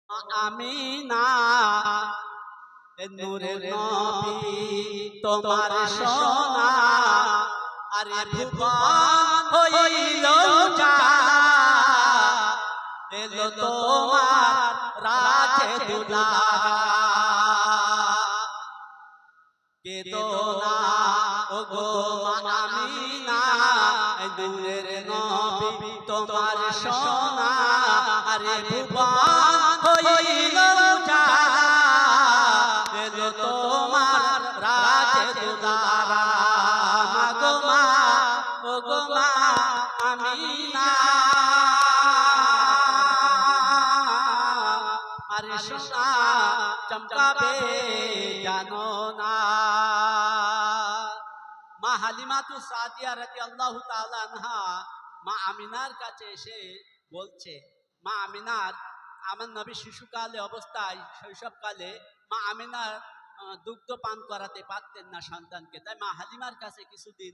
আমিনা নূরের নবী তোমার সোনা আরে ভুবন হইল উজালা এলো তোমার রাজে দুলারা কেদো না ওগো মা আমিনা নূরের নবী তোমার সোনা আরে ভুবন হইল উজালা এলো তোমার রাজে দুলারা মাগো মা ওগো মা আমিনা আরে সোনা চমকাবে জানো না। মা হালিমাতু সাদিয়া রাদিয়াল্লাহু তাআলা আনহা মা আমিনার কাছে এসে বলছে, মা আমিনার আমার নবী শিশুকালে অবস্থায় শৈশবকালে মা আমিনার দুগ্ধ পান করাতে পারতেন না সন্তানকে, তাই মা হালিমার কাছে কিছুদিন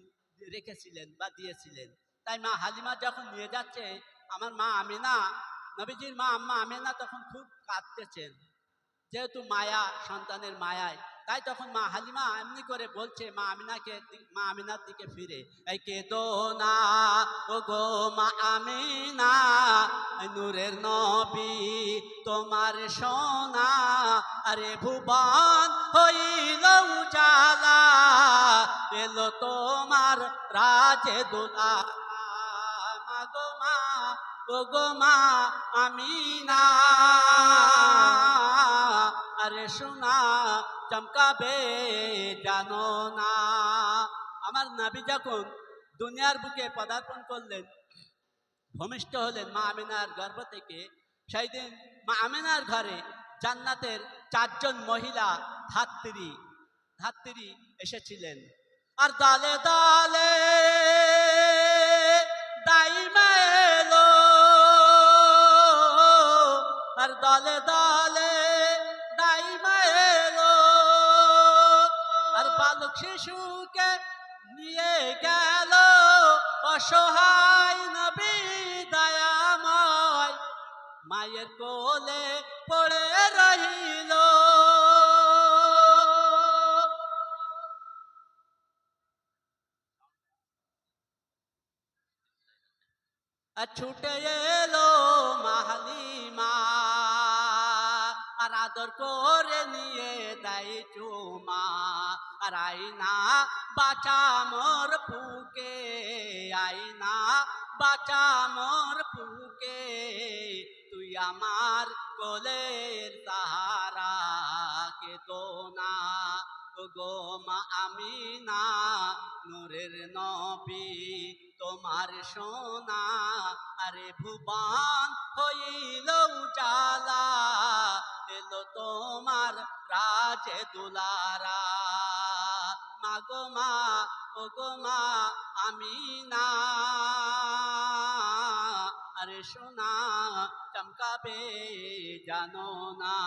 রেখেছিলেন বা দিয়েছিলেন। তাই মা হালিমা যখন নিয়ে যাচ্ছে আমার মা আমিনা, নবীজির মা আম্মা আমিনা তখন খুব কাঁদতেছেন, যেহেতু মায়া, সন্তানের মায়ায়। তাই তখন মা হালিমা এমনি করে বলছে মা আমিনার দিকে ফিরে, এই কেদো না ওগো মা আমিনা নূরের নবী তোমার সোনা আরে ভুবন হইল উজালা এলো তোমার রাজে দুলারা মাগো মা ওগো মা আমিনা আরে সোনা চমকাবে জানো না। আমার নবী যখন দুনিয়ার বুকে পদার্পণ করলেন, ভূমিষ্ঠ হলেন মা আমিনার গর্ভ থেকে, সেই দিন মা আমিনার ঘরে জান্নাতের 4 জন মহিলা ধাত্রী এসেছিলেন। আর দলে দলে দাইমা এলো, আর দলে দলে দাইমা এলো, আর বালক শিশুকে নিয়ে গেল অসহায় নবী দয়াময় মায়ের কোলে পড়ে রহিল। আর ছুটে এলো মা হালিমা, আর আদর করে নিয়ে দেয় চুমা, আর আইনা বাঁচা মোর বুকে, আইনা বাঁচা মোর বুকে, তুই আমার কোলের সাহারা কেদো না ওগো মা আমিনা নূরের নবী তোমার সোনা আরে ভুবন হইল উজালা এলো তোমার রাজে দুলারা মাগো মা ওগো মা আমিনা আরে সোনা চমকাবে জানো না।